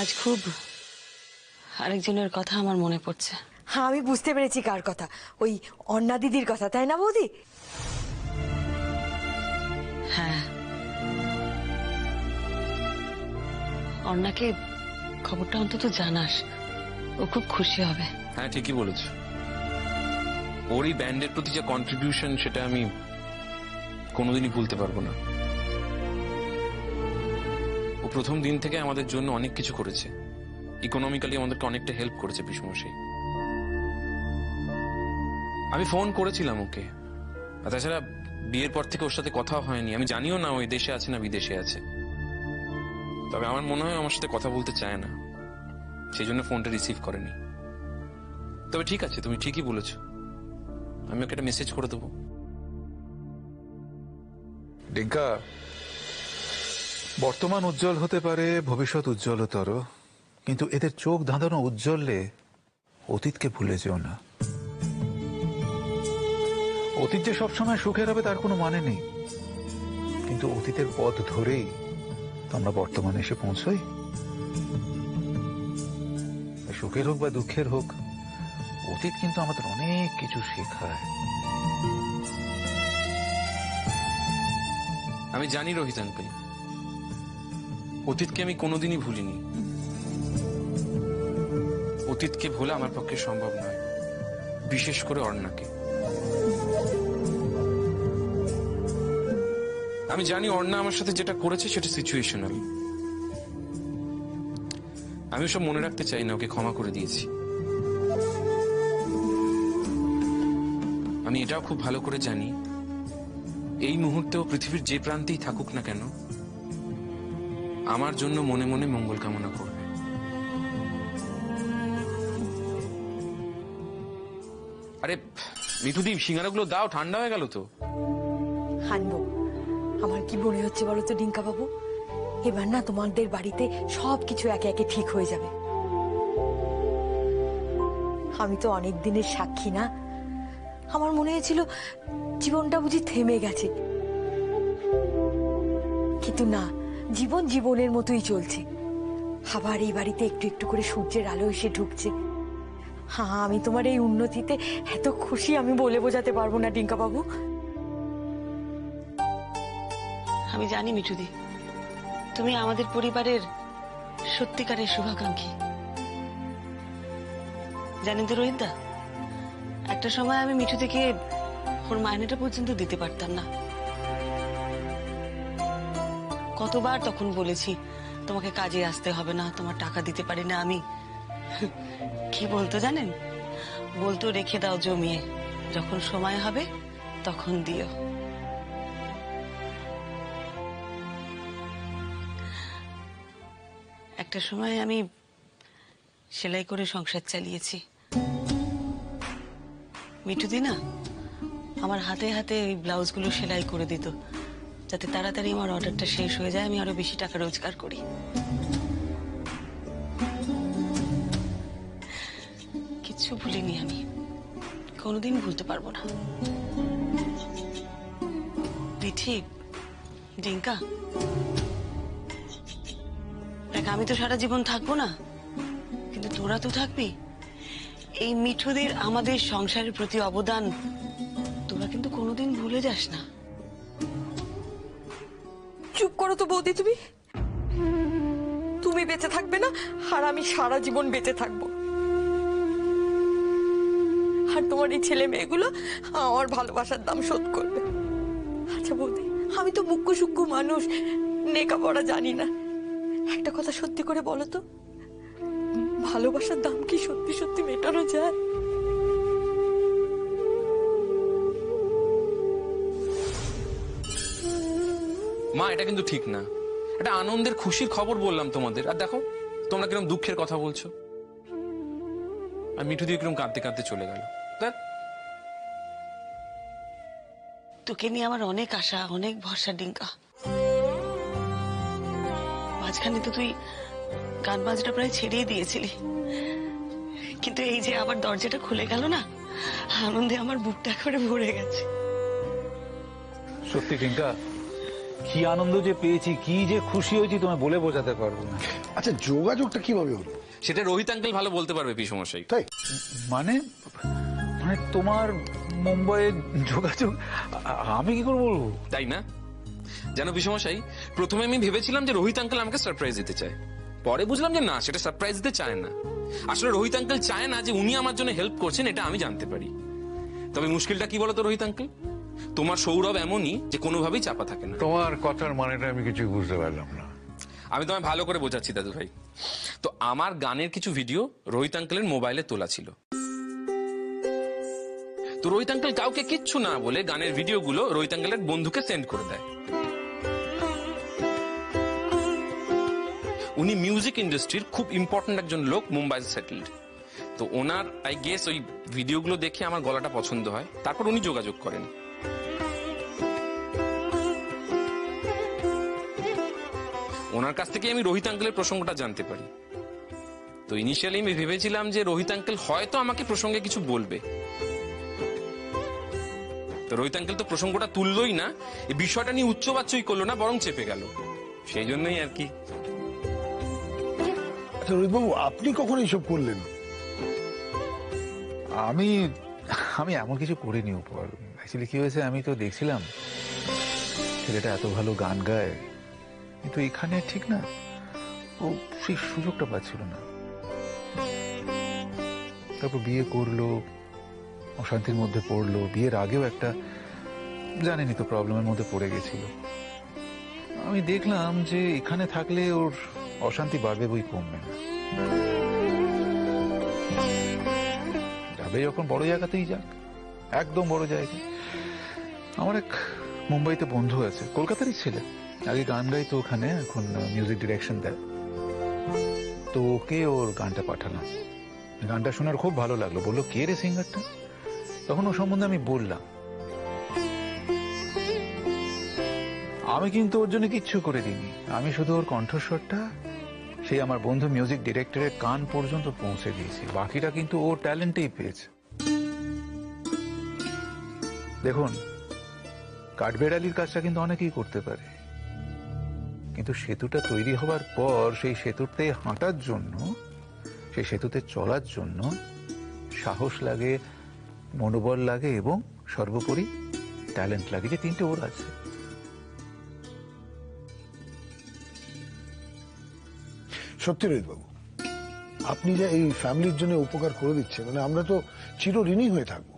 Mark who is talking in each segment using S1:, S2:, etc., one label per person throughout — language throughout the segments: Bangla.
S1: আজ খুব আরেকজনের কথা আমার মনে পড়ছে।
S2: হ্যাঁ, আমি বুঝতে পেরেছি কার কথা। ওই অন্না দিদির কথা, তাই না বৌদি?
S1: হ্যাঁ, অন্নাকে খবরটা অন্তত জানাস, ও খুব খুশি হবে।
S3: হ্যাঁ, ঠিকই বলেছ। ওর এই ব্যান্ডের প্রতি যে কন্ট্রিবিউশন, সেটা আমি কোনোদিনই ভুলতে পারবো না। ও প্রথম দিন থেকে আমাদের জন্য অনেক কিছু করেছে। ইকোনমিক্যালি আমাদেরকে অনেকটা হেল্প করেছে পিসমশাই। আমি ফোন করেছিলাম ওকে, আর তাছাড়া বিয়ের পর থেকে ওর সাথে কথা হয়নি। আমি জানিও না ওই দেশে আছে না বিদেশে আছে। তবে আমার মনে হয় আমার সাথে কথা বলতে চায় না, সেই জন্য ফোনটা রিসিভ করেনি। তবে ঠিক আছে, তুমি ঠিকই বলেছ, আমি ওকে একটা মেসেজ করে দেবো।
S4: ডিঙ্কা, বর্তমান উজ্জ্বল হতে পারে, ভবিষ্যৎ উজ্জ্বলতর, কিন্তু এদের চোখ ধাঁধানো উজ্জ্বলে অতীতকে ভুলে যেও না। অতীত যে সবসময় সুখের হবে তার কোনো মানে নেই, কিন্তু অতীতের পথ ধরেই তো আমরা বর্তমানে এসে পৌঁছই। সুখের হোক বা দুঃখের হোক, অতীত কিন্তু আমাদের অনেক কিছু শেখায়।
S3: আমি জানি রোহিত আঙ্কেল, অতীতকে আমি কোনোদিনই ভুলিনি। অতীতকে ভোলা আমার পক্ষে সম্ভব নয়, বিশেষ করে অর্ণাকে। আমি জানি অর্ণা আমার সাথে যেটা করেছে সেটা সিচুয়েশনাল। আমি ওসব মনে রাখতে চাই না, ওকে ক্ষমা করে দিয়েছি। আমি এটাও খুব ভালো করে জানি, এই মুহূর্তেও পৃথিবীর যে প্রান্তেই থাকুক না কেন, আমার জন্য মনে মনে মঙ্গল কামনা করবে। আরে মিঠুদীপ, সিঙ্গারাগুলো দাও, ঠান্ডা হয়ে গেল তো।
S2: হানবো। আমার কি মনে হচ্ছে বলো তো ডিঙ্কা বাবু, এবার না তোমাদের বাড়িতে সবকিছু একে একে ঠিক হয়ে যাবে। আমি তো অনেক দিনের সাক্ষী না, আমার মনে হয়েছিল জীবনটা বুঝি থেমে গেছে, কিন্তু না, জীবন জীবনের মতোই চলছে। আবার এই বাড়িতে একটু একটু করে সূর্যের আলো এসে ঢুকছে। হ্যাঁ, আমি তোমার এই উন্নতিতে এত খুশি আমি বলে বোঝাতে পারবো না ডিঙ্কা বাবু।
S1: আমি জানি মিঠুদি, তুমি আমাদের পরিবারের সত্যিকারের শুভাকাঙ্ক্ষী। জানেন তো রোহিতদা, একটা সময় আমি মিঠুদিকে ওর মাইনেটা পর্যন্ত দিতে পারতাম না। কতবার তখন বলেছি তোমাকে কাজে আসতে হবে না, তোমার টাকা দিতে পারি না আমি। কি বলতো জানেন? বলতো রেখে দাও জমিয়ে, যখন সময় হবে তখন দিও। একটা সময় আমি সেলাই করে সংসার চালিয়েছি। মিঠুদি না আমার হাতে হাতে ওই ব্লাউজগুলো সেলাই করে দিত, যাতে তাড়াতাড়ি আমার অর্ডারটা শেষ হয়ে যায়, আমি আরো বেশি টাকা রোজগার করি। কিচ্ছু ভুলিনি আমি, কোনোদিন ভুলতে পারবো না। দিঠি, ডিঙ্কা, দেখ, আমি তো সারা জীবন থাকবো না, কিন্তু তোরা তো থাকবি। এই মিঠুদের আমাদের সংসারের প্রতি অবদান তোরা কিন্তু কোনোদিন ভুলে যাস না।
S2: চুপ করো তো বৌদি, তুমি তুমি বেঁচে থাকবে না, আর আমি সারা জীবন বেঁচে থাকবো। আর তোমার এই ছেলে মেয়েগুলো আমার ভালোবাসার দাম শোধ করবে। আচ্ছা বৌদি, আমি তো মুখ্য সূক্ষ্ম মানুষ, লেখাপড়া জানি না। একটা কথা সত্যি করে বলো তো, ভালোবাসার দাম কি সত্যি সত্যি মেটানো যায়?
S3: মা, এটা কিন্তু ঠিক না। এটা আনন্দের খুশির খবর বললাম তোমাদের, আর দেখো তোমরা কিরকম দুঃখের কথা বলছো। আর মিঠুদি কিরকম কাঁদতে কাঁদতে চলে গেল। দেখ,
S1: তোকে নিয়ে আমার অনেক আশা, অনেক ভরসা ডিঙ্কা। মাঝখানে তো তুই গান বাজনা প্রায় ছেড়েই দিয়েছিলি, কিন্তু এই যে আবার দরজাটা খুলে গেল না, আনন্দে আমার বুকটা করে ভরে গেছে।
S4: সত্যি ডিঙ্কা, কি আনন্দ যে পেয়েছি, কি যে খুশি হয়েছি তোমায় বলে বোঝাতে পারবো না।
S5: আচ্ছা, যোগাযোগটা কিভাবে হলো?
S3: সেটা রোহিত আঙ্কেল ভালো বলতে পারবে পিসমশাই।
S5: তাই?
S4: মানে মানে তোমার মুম্বাইয়ে যোগাযোগ আমি কি করে বলবো?
S3: তাই না? জানো পিসমশাই, প্রথমে আমি ভেবেছিলাম যে রোহিত আঙ্কেল আমাকে সারপ্রাইজ দিতে চায়, পরে বুঝলাম যে না, সেটা সারপ্রাইজ দিতে চায় না। আসলে রোহিত আঙ্কেল চায় না যে উনি আমার জন্য হেল্প করছেন, এটা আমি জানতে পারি। তবে মুশকিলটা কি বলতো রোহিত আঙ্কেল, তোমার সৌরভ এমনই যে কোনোভাবেই চাপা থাকে না।
S6: তোমার কথার মানেটা আমি কিছু বুঝতে পারলাম না।
S3: আমি তোমায় ভালো করে বোঝাচ্ছি দাদু ভাই। তো আমার গানের কিছু ভিডিও রোহিত আঙ্কেলের মোবাইলে তোলা ছিল। তো রোহিত আঙ্কেল কাউকে কিচ্ছু না বলে গানের ভিডিওগুলো রোহিত আঙ্কেলের বন্ধুকে সেন্ড করে দেয়। উনি মিউজিক ইন্ডাস্ট্রির খুব ইম্পর্টেন্ট একজন লোক, মুম্বাইতে সেটেলড। তো ওনার আই গেস ওই ভিডিওগুলো দেখে আমার গলাটা পছন্দ হয়, তারপর উনি যোগাযোগ করেন। ওনার কাছ থেকে আমি রোহিত আঙ্কেলের প্রসঙ্গটা জানতে পারি। তো ইনিশিয়ালি আমি ভেবেছিলাম যে রোহিত আঙ্কেল হয়তো আমাকে প্রসঙ্গে কিছু বলবে। তো রোহিত আঙ্কেল তো প্রসঙ্গটা তুললই না, এই বিষয়টা নিয়ে উচ্চবাচ্যই করলো না, বরং চেপে গেল। সেই জন্যই আর কি।
S5: আচ্ছা রোহিতবাবু, আপনি কখন এইসব করলেন?
S4: আমি আমি এমন কিছু করিনি উপর। অ্যাকচুয়ালি কি হয়েছে, আমি তো দেখছিলাম ছেলেটা এত ভালো গান গায়, কিন্তু এখানে ঠিক না, ও সেই সুযোগটা পাচ্ছিল না। তারপর বিয়ে করলো, অশান্তির মধ্যে পড়লো। বিয়ের আগেও একটা জানেনই তো প্রবলেমের মধ্যে পড়ে গেছিল। আমি দেখলাম যে এখানে থাকলে ওর অশান্তি বাড়বে, বই কমবে না। যাবে যখন বড় জায়গাতেই যাক, একদম বড় জায়গা। আমার এক মুম্বাইতে বন্ধু আছে, কলকাতারই ছেলে, আগে গান গাইতো ওখানে, এখন মিউজিক ডিরেকশন দেয়। তো ওকে ওর গানটা পাঠালাম। গানটা শোনার খুব ভালো লাগলো, বললো কে রে সিঙ্গারটা। তখন ও সম্বন্ধে আমি বললাম। আমি কিন্তু ওর জন্য কিচ্ছু করে দিইনি, আমি শুধু ওর কণ্ঠস্বরটা সেই আমার বন্ধু মিউজিক ডিরেক্টরের কান পর্যন্ত পৌঁছে দিয়েছি। বাকিটা কিন্তু ওর ট্যালেন্টেই পেয়েছে। দেখুন, কাঠবেড়ালির কাজটা কিন্তু অনেকেই করতে পারে, কিন্তু সেতুটা তৈরি হবার পর সেই সেতুতে হাঁটার জন্য, সেই সেতুতে চলার জন্য সাহস লাগে, মনোবল লাগে এবং সর্বোপরি ট্যালেন্ট লাগে, যে তিনটে ওর আছে।
S5: সত্যি রোহিতবাবু, আপনি যে এই ফ্যামিলির জন্য উপকার করে দিচ্ছেন, মানে আমরা তো চিরঋণী হয়ে থাকবো।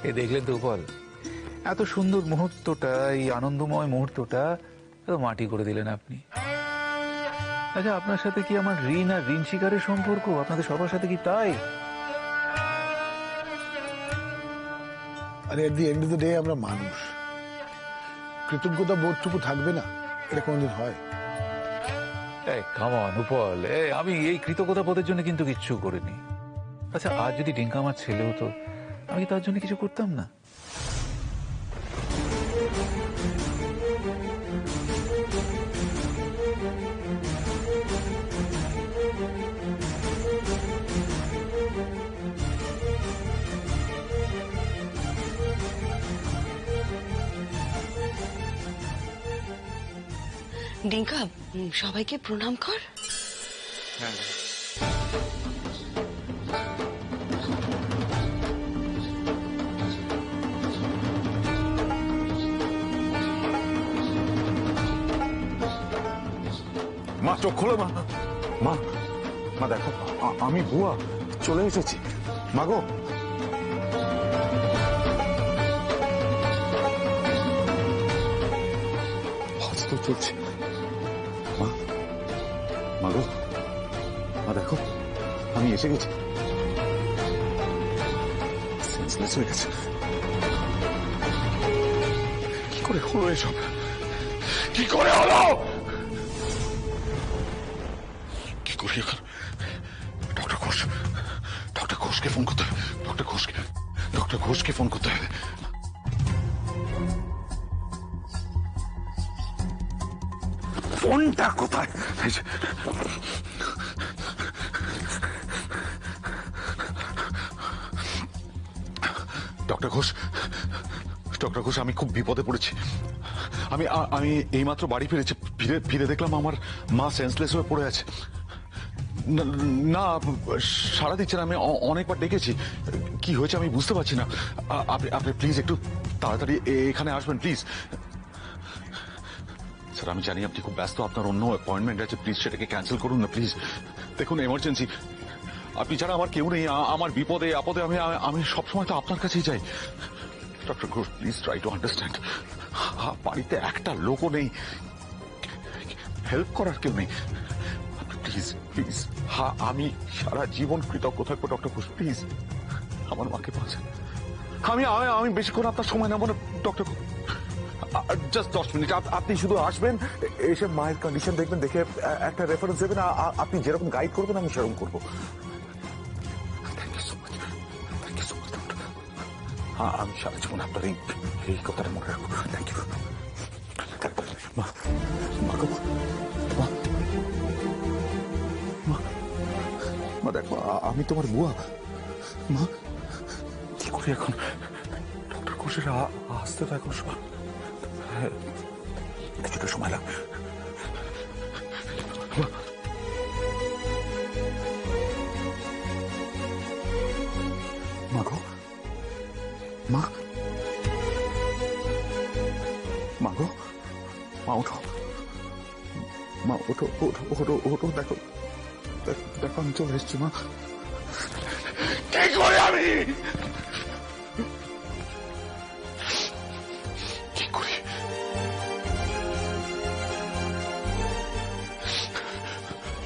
S4: এ দেখলেন তো বল, এত সুন্দর মুহূর্তটা, এই আনন্দময় মুহূর্তটা এত মাটি করে দিলেন আপনি। আচ্ছা, আপনার সাথে কি আমার ঋণ আর ঋণ শিকারের সম্পর্ক? আপনাদের সবার সাথে কি তাই?
S5: আরে at the end of the day আমরা মানুষ, কৃতজ্ঞতা বোধটুকু থাকবে না? এটা কোনদিন হয়?
S4: কাম অন উপল, আমি এই কৃতজ্ঞতা বোধের জন্য কিন্তু কিচ্ছু করিনি। আচ্ছা, আজ যদি ডিঙ্কা আমার ছেলে হতো, আমি কি তার জন্য কিছু করতাম না?
S1: ডিঙ্কা, সবাইকে প্রণাম কর।
S3: হ্যাঁ,
S6: মা চোখ খোলো, মা মা মা দেখো, আমি বুয়া চলে এসেছি। মা গো, হজ তো চলছে। মা মা গো, মা দেখো, আমি এসে গেছি। সেন্সলেস হয়ে গেছে। কি করে হলো এসব? কি করে হলো? কি করি এখন? ডক্টর ঘোষকে ফোন করতে হবে। ডক্টর ঘোষকে ফোন করতে হবে। ফোনটা কোথায়? ডক্টর ঘোষ, ডক্টর ঘোষ, আমি খুব বিপদে পড়েছি। আমি আমি এইমাত্র বাড়ি ফিরেছি, ফিরে ফিরে দেখলাম আমার মা সেন্সলেস হয়ে পড়ে আছে। না, সারা দিচ্ছে না। আমি অনেকবার ডেকেছি, কি হয়েছে আমি বুঝতে পারছি না। আপনি প্লিজ একটু তাড়াতাড়ি এখানে আসবেন প্লিজ। স্যার, আমি জানি আপনি খুব ব্যস্ত, আপনার অন্য অ্যাপয়েন্টমেন্ট আছে, প্লিজ সেটাকে ক্যান্সেল করুন না প্লিজ। দেখুন, এমার্জেন্সি, আপনি ছাড়া আমার কেউ নেই। আমার বিপদে আপদে আমি আমি সবসময় তো আপনার কাছেই যাই। Doctor Ghosh, please try to understand. বাড়িতে একটা লোকও নেই, হেল্প করার কেউ নেই। প্লিজ প্লিজ, আমি সারা জীবন কৃতজ্ঞ থাকবো ডক্টর ঘোষ, প্লিজ আমার মাকে বাঁচান। আমি আমি বেশিক্ষণ আপনার সময় নেব না ডক্টর, জাস্ট 10 মিনিট। আপনি শুধু আসবেন, এসে মায়ের কন্ডিশন দেখবেন, দেখে একটা রেফারেন্স দেবেন। আপনি যেরকম গাইড করবেন আমি সেরকম করবো। Thank you so much, thank you so much doctor. আমি সারা জীবন আপনার এই কথাটা মনে রাখবো। Thank you. মা, মা গো, মা, মা, মা দেখো, আমি তোমার বুয়া। মা, কি করি এখন? ডক্টর ঘোষের আসতে তো এখন কিছুটা সময় লাগবে। মা গো, মা, মা গো, মা ওঠো, মা ওঠো, ওঠো, ওঠো, ওঠো, দেখো, দেখো আমি চলে এসছি। মা, কি করে আমি, কি করি?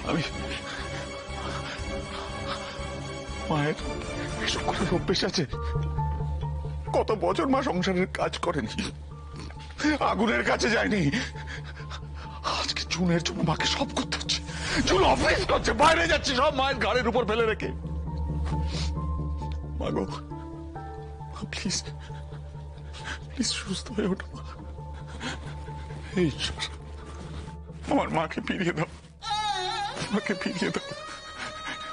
S6: আমি মায়ের এসব করার অভ্যেস আছে। কত বছর মা সংসারের কাজ করেনি, আগুনের কাছে যায়নি। আজকে জুনের জন্য মাকে সব করতে হচ্ছে। জুন অফিস করছে, বাইরে যাচ্ছে, সব মায়ের ঘাড়ের উপর ফেলে রেখে। মা গো, প্লিজ প্লিজ সুস্থ হয়ে ওঠো। এই ঈশ্বর, আমার মাকে ফিরিয়ে দাও, মাকে ফিরিয়ে দাও,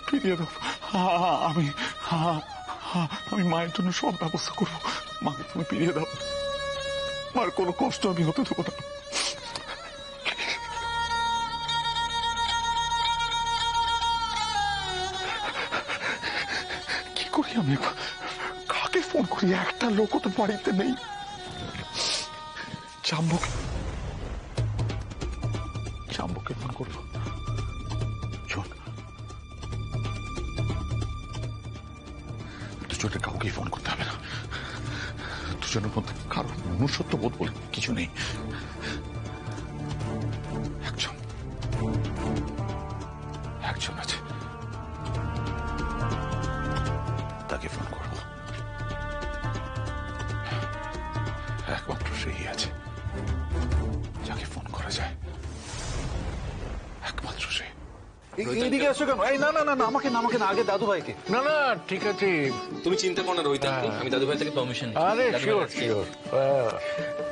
S6: ফিরিয়ে দাও। আমি আমি মায়ের জন্য সব ব্যবস্থা করবো। মাকে তুমি ফিরিয়ে দাও, মার কোনো কষ্ট আমি হতে দেবো না। কি করি আমি, কাকে ফোন করি? একটা লোকও তো বাড়িতে নেই। চাম্বুকে ফোন করবো। শোন, দুজনের কাউকেই ফোন করতে হবে না। দুজনের মধ্যে কারো মনুষ্যত্ব বোধ বলে কিছু নেই। একজন আছে, তাকে ফোন করবো। একমাত্র সেই আছে যাকে ফোন করা যায়, একমাত্র সে।
S4: এইদিকে আসো কেন? এই না না না, আমাকে না, আমাকে না, আগে দাদু ভাইকে।
S7: না না, ঠিক আছে।
S3: তুমি চিন্তা করো না রোহিত আঙ্কেল, আমি দাদু ভাই থেকে পারমিশন।
S7: আরে শিওর শিওর।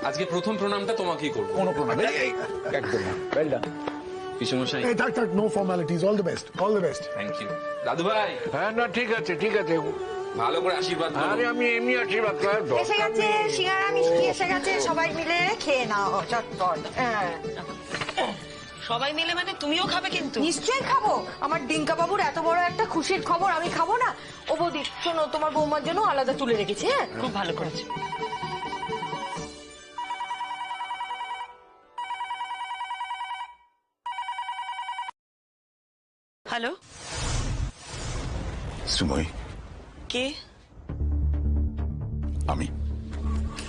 S3: আজকে প্রথম প্রণামটা তোমাকেই করবো।
S4: কোনো প্রণাম একদম না। Well done.
S3: পিসমশাই,
S5: Hey, tak, no formalities. All the best. All the best.
S3: Thank you. দাদু ভাই,
S7: হ্যাঁ না, ঠিক আছে ঠিক আছে।
S3: ভালো করে আশীর্বাদ করো।
S7: আরে আমি এমনি আশীর্বাদ করার
S2: এসে
S7: দরকার
S2: গেছে
S7: নেই।
S2: সিঙ্গারা মিষ্টি, এসে গেছে, সবাই মিলে খেয়ে নাও চটপট। হ্যাঁ,
S1: সবাই মিলে মানে তুমিও খাবে কিন্তু?
S2: নিশ্চয়ই খাবো। আমার ডিঙ্কা বাবুর এত বড় একটা খুশির খবর, আমি খাবো না? ও বৌদি শোনো, তোমার বৌমার জন্য আলাদা তুলে রেখেছি। হ্যাঁ,
S1: খুব ভালো করেছো। হ্যালো,
S6: শ্রীময়ী,
S1: কে?
S6: আমি।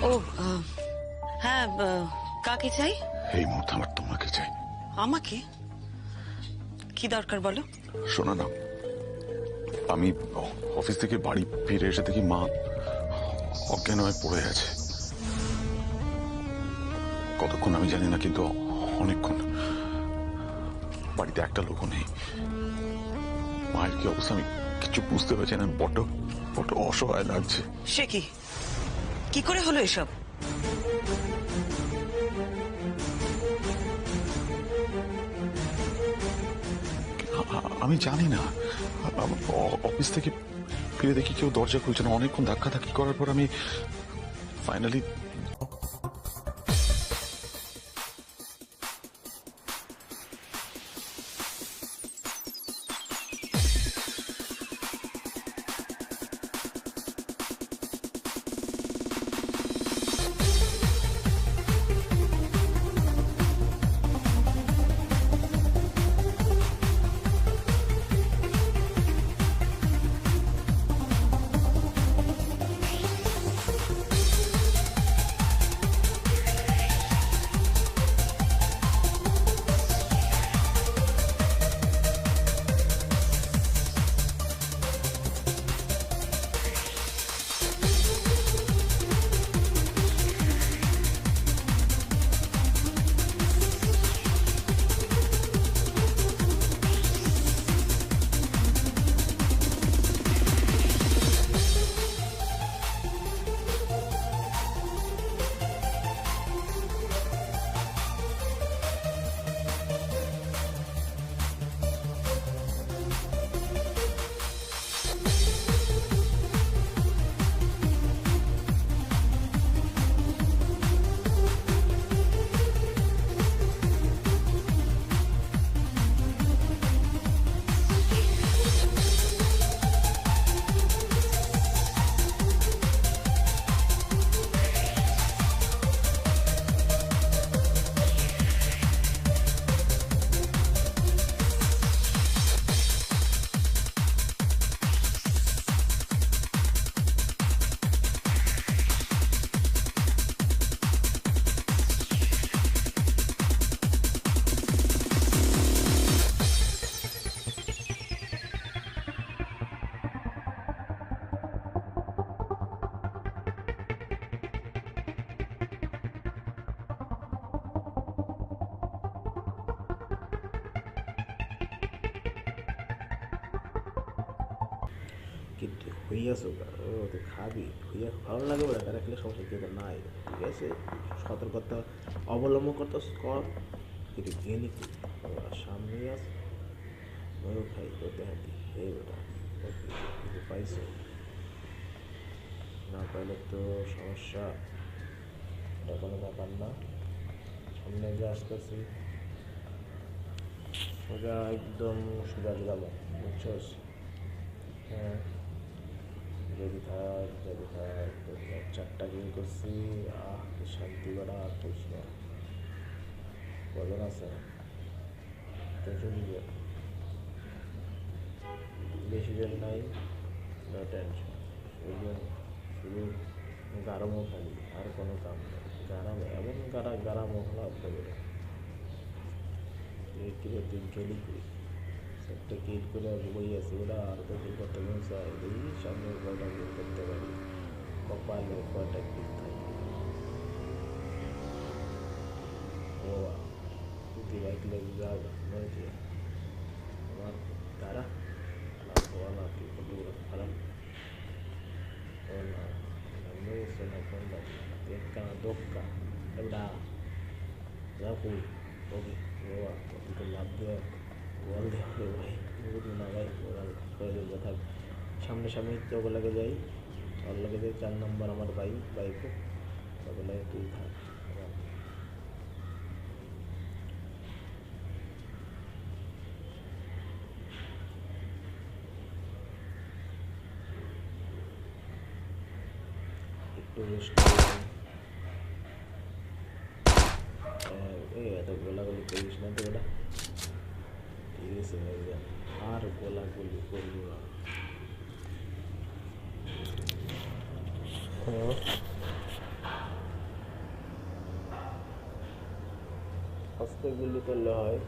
S1: ও হ্যাঁ, কাকে চাই?
S6: এই মুহূর্তে আমার তোমাকে চাই।
S1: আমাকে? কি দরকার বলো?
S6: শোনো না, আমি অফিস থেকে বাড়ি ফিরে এসে দেখি মা অজ্ঞান হয়ে পড়ে আছে। কতক্ষণ আমি জানি না, কিন্তু অনেকক্ষণ। বাড়িতে একটা লোকও নেই। মায়ের কি অবস্থা আমি কিছু বুঝতে পারছি না। বড্ড বড্ড অসহায় লাগছে।
S1: সে কি, কি করে হলো এসব?
S6: আমি জানি না। অফিস থেকে ফিরে দেখি কেউ দরজা খুলছে না। অনেকক্ষণ ধাক্কাধাক্কি করার পর আমি ফাইনালি
S8: হইয়া সুগার ও তো খাবি হইয়া ভালো লাগে বলে তারা খেলে সমস্যা কেউ তো নাই ঠিক আছে সতর্কতা অবলম্বন করতে কর কিন্তু গেলি কি সামনে আস ওই খাই তো দেখাতি হে বেটা কিছু পাইছো না পাইলে তো সমস্যা এটা কোনো ব্যাপার না সামনে যে আসতেছি ওটা একদম সোজা যাবো বুঝছস হ্যাঁ যদি থাক 4টা গেম করছি কি শান্তি করা আর করিস না কজন আছে 64 জন বেশি জন নাই নো টেনশন শুধু গারমও খালি আর কোনো কাম নেই গারাম এমন গারাম হলো আপনাদের কিলো 3 চলি করি একটা কিল করে বই আছে ওরা আর তো কি করতে গেছে এই সামনে কয়টা কিল করতে পারি কপালে কয়টা কিল থাকে ও যদি বাইক লেগে যাবে নাকি আমার তারা বলা কি করবো খারাপ ও না আমি সোনা কোন বাড়ি দেখা দোকা এবড়া রাখু ওকে ও তো লাভ দিয়ে বল দেখবে ভাই বুঝলি না ভাই ওরা করে দেবো থাক সামনে তোকে লাগে যাই ওর লাগে যাই 4 নম্বর আমার বাইকও তোকে লাগে তুই থাক একটু রেস্ট এই এত গোলাগুলি করিস না তো ওটা ঠিক আছে ভাইজান আর গোলাগুলি করবো না আস্তে গুলি করলে হয়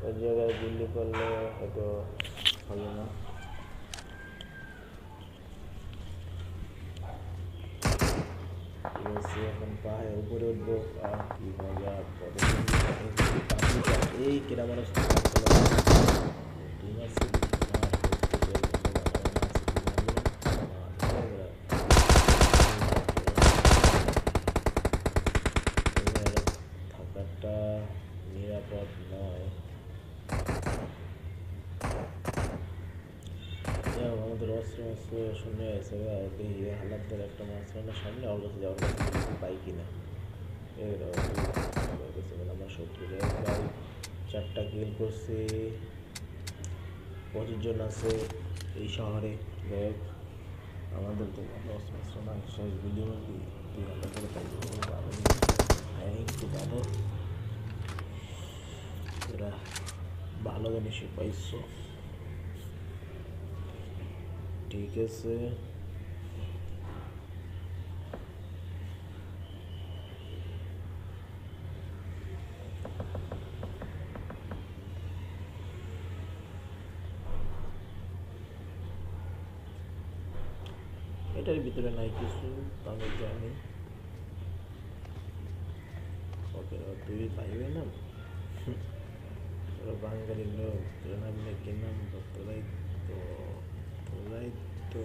S8: ওই জায়গায় গুলি করলে হয়তো হবে না এখন পাহাড়ের উপরে উঠবো কি মজা এই কেটা মানুষ থাকাটা নিরাপদ নয় আমাদের অস্ত্র শুনে এসে হালাতদের একটা মাঝখানে সামনে ওর কাছে যাওয়ার কাছে পাই কিনা আমার শত্রুদের প্রায় 4টা কিল করছে 25 জন আছে এই শহরে দেখ আমাদের তো অস্ত্র না শেষ বিল্ডিং কি 2 করে পাই একটু ভালো এরা ভালো জিনিসই পাইছো ঠিক আছে এটার ভিতরে নাই কিছু আমি জানি ওকে তুই পাইবে না ওরা বাঙালি লোক তোরা নামলে কি নাম তোরাই তো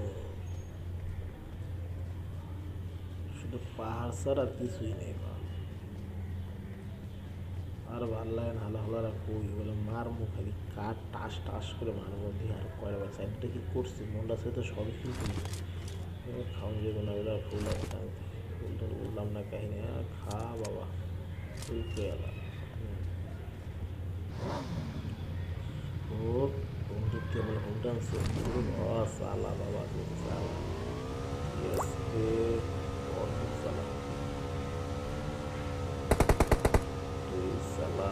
S8: শুধু পাহাড় ছাড়া আর কিছুই নেই আর ভাল লাগে না হালা কই বলে মারমু খালি কাঠ টাস করে মারবো দিয়ে আর কয়টা বার সাইডটা কি করছি মনটা সে তো সবই কিন্তু খাওয়া যাবে না ওরা ফুল ফুলটা বললাম না কাহিনী খা বাবা ফুল খেয়ে এলাম ও বন্ধু কেবল হোমটা আনছে সালা বাবা সালা সালা তুই সালা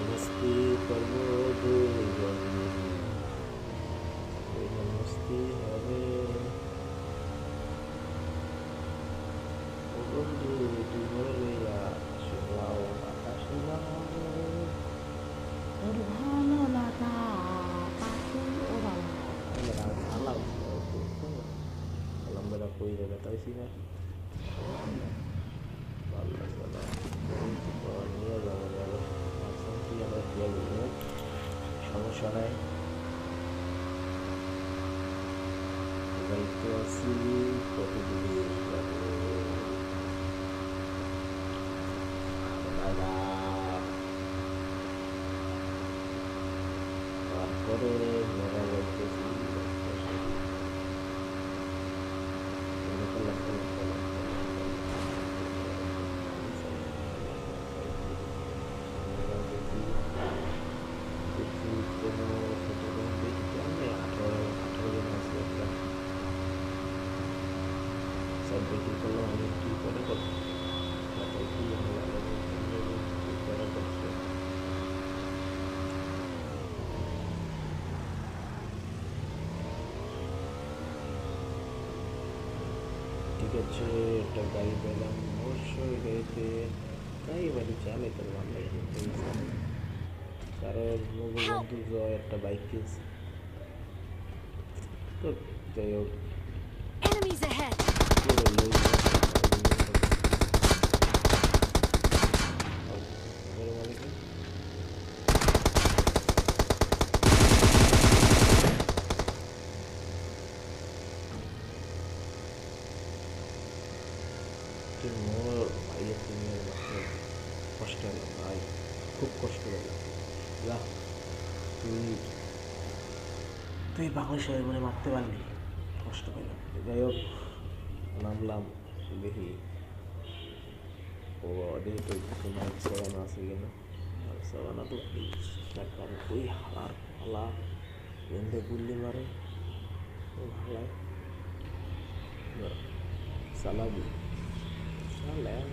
S8: মস্তি করবো দুজন মস্তি হবে বন্ধু তুই বলে শুনলাও আকাশে তোর ভালো লাগা পাখি ওরা আলাম আলাম বেলা কই রে তাইছি না ভালো লাগবে না নিয়ে যাবো যাবো ভাবছিলাম কি আমরা দিয়ে দেবো সমস্যা নাই যাইতে আছি কত দূরে যাবো তারপরে মেরা যাইতেছি ঠিক আছে একটা গাড়ি পেলাম অবশ্যই গাড়িতে তাই বাড়ি চালাইতে ভালো লাগে কারণ বন্ধু জয় একটা বাইক কিনছে তো যাই হোক
S9: Enemies ahead!
S8: মোর ভাইয়ের তুমি কষ্ট হলো ভাই খুব কষ্ট হলো যা তুই বাংলা শহরে মনে মারতে পারলি কষ্ট পেলাম যাই হোক নামলাম দেখি ও যেহেতু তোমার সেবানা আছে কিনা আর সেবানা তো কারণ ওই হালার হালা এনতে গুল্লি মারে ওই হালায় চালাবি চালায়